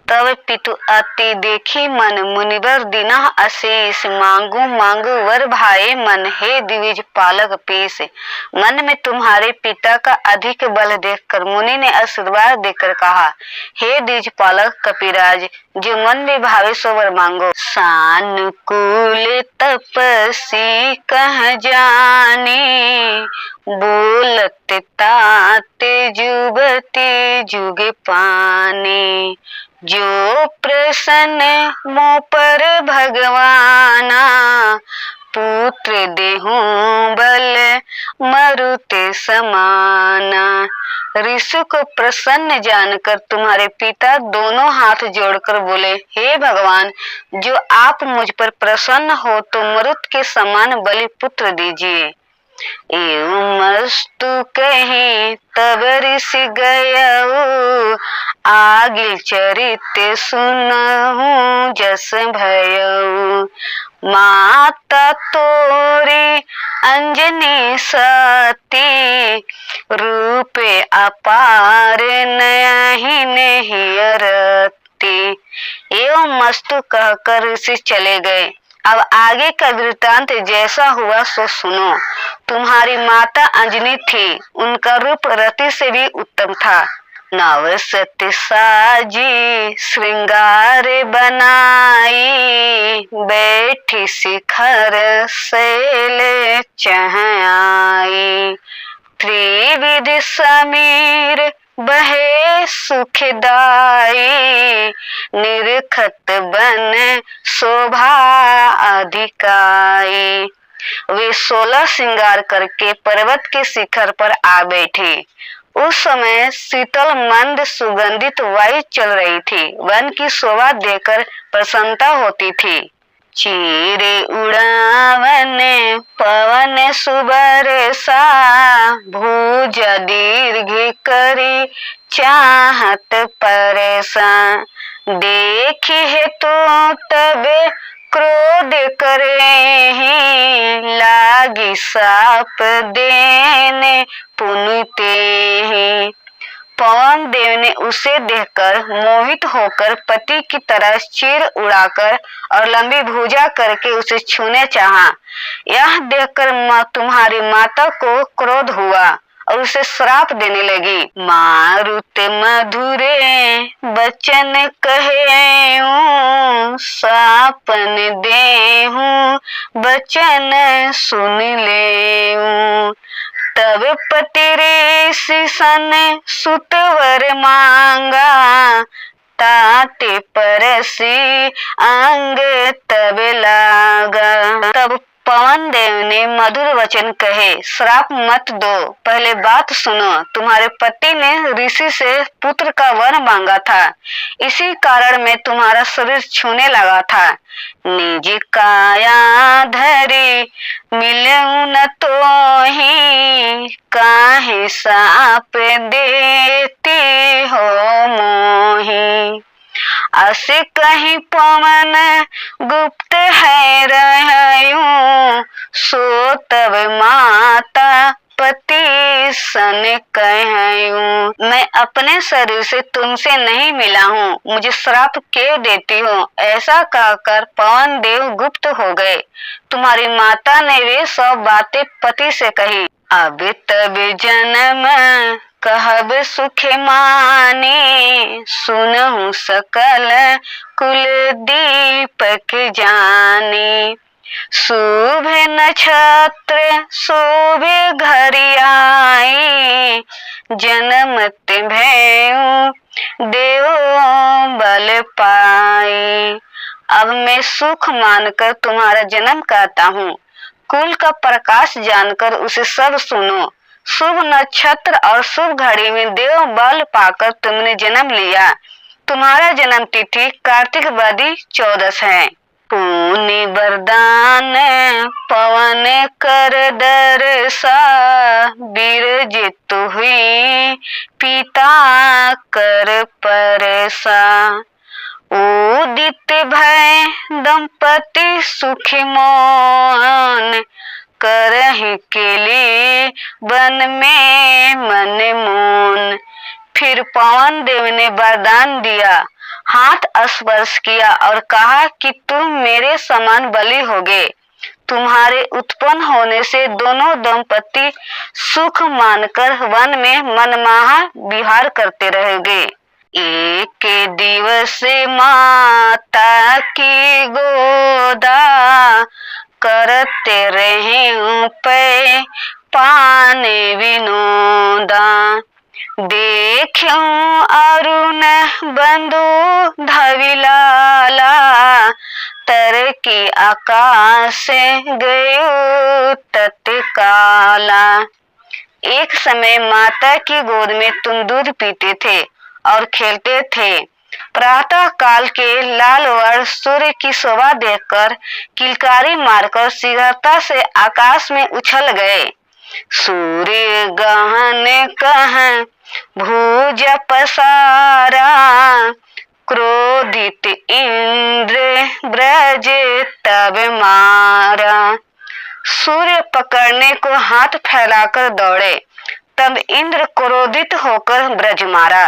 तब पितु अति देखी मन मुनिवर दीना आशीष मांगू मांगू वर भाए मन हे द्विज पालक पीस। मन में तुम्हारे पिता का अधिक बल देखकर मुनि ने आशीर्वाद देकर कहा, हे द्विज पालक कपिराज, जो मन में भावे सो वर मांगो। सानुकूल तपसी कह जानी, बोलत तात जुबती जुग पानी। जो प्रसन्न मों पर भगवाना, पुत्र देहूं बल मरुते समाना। ऋषि को प्रसन्न जानकर तुम्हारे पिता दोनों हाथ जोड़कर बोले, हे भगवान, जो आप मुझ पर प्रसन्न हो तो मरुत के समान बलि पुत्र दीजिए। एवमस्तु कही तब ऋषि गयऊ, आगे चरित सुनहु जस भयऊ। माता तोरी अंजनी सती, रूपे अपार नहीं नहीं रती। एवं मस्तु कहकर ऋषि चले गए। अब आगे का वृतांत जैसा हुआ सो सुनो। तुम्हारी माता अंजनी थी, उनका रूप रति से भी उत्तम था। नव सती साजी श्रृंगार बनाई, बैठी शिखर शैल चह आई। त्रिविध समीर बहे सुखदाई, निरखत बन शोभा अधिकाई। वे 16 श्रृंगार करके पर्वत के शिखर पर आ बैठे। उस समय शीतल मंद सुगंधित वायु चल रही थी। वन की शोभा देखकर प्रसन्नता होती थी। चीरे उड़ावन पवन सुबरसा, भुज दीर्घ करी चाहत परसा। देखी है तो तबे क्रोध करे, लागी साप देने पुनते ही। पवन देव ने उसे देखकर मोहित होकर पति की तरह चीर उड़ाकर और लंबी भुजा करके उसे छूने चाहा। यह देखकर तुम्हारी माता को क्रोध हुआ और उसे श्राप देने लगी। मारुत मधुरे बचन कहे, सापन देहूं बचन सुन लेऊं। तब पति ऋषि सन सुतवर मांगा, ताते परसी अंग तब लागा। तब पवन देव ने मधुर वचन कहे, श्राप मत दो, पहले बात सुनो। तुम्हारे पति ने ऋषि से पुत्र का वर मांगा था, इसी कारण मैं तुम्हारा शरीर छूने लगा था। निज काया धरी मिलऊं न तोहि, काहे साप देती हो मोहि। असे कहीं पवन गुप्त है रहयूं, सो तब माता पति सन कहूं। मैं अपने शरीर से तुमसे नहीं मिला हूँ, मुझे श्राप क्यों देती हो? ऐसा कहकर पवन देव गुप्त हो गए। तुम्हारी माता ने वे सब बातें पति से कही। अब तब जन्म कहब सुख माने, सुनहु सकल कुल दीपक जाने। शुभ नक्षत्र शोभे घरि आई, जन्मत भयउ देव बल पाई। अब मैं सुख मानकर तुम्हारा जन्म कहता हूँ। कुल का प्रकाश जानकर उसे सब सुनो। शुभ नक्षत्र और शुभ घड़ी में देव बल पाकर तुमने जन्म लिया। तुम्हारा जन्म तिथि कार्तिक बदी 14 है। पुण्य वरदान पवन कर दरसा, बिरजित हुई पिता कर परसा। उदित भय दंपति सुखी मोहन, करहि के लिए वन में मन मोन। फिर पवन देव ने वरदान दिया, हाथ स्पर्श किया और कहा कि तुम मेरे समान बलि होगे। तुम्हारे उत्पन्न होने से दोनों दंपति सुख मानकर वन में मनमाहा विहार करते रहोगे। एक दिवस माता की गोदा करते रहे पे पाने विनोदा। देखूं अरुण बंधु धविलाला तर की आकाश गयो तत्काला। एक समय माता की गोद में तुम दूध पीते थे और खेलते थे। प्रातः काल के लाल वर्ण सूर्य की शोभा देखकर किलकारी मारकर शीघ्रता से आकाश में उछल गए। सूर्य गहन कह भुज पसारा, क्रोधित इंद्र ब्रज तब मारा। सूर्य पकड़ने को हाथ फैलाकर दौड़े, तब इंद्र क्रोधित होकर ब्रज मारा।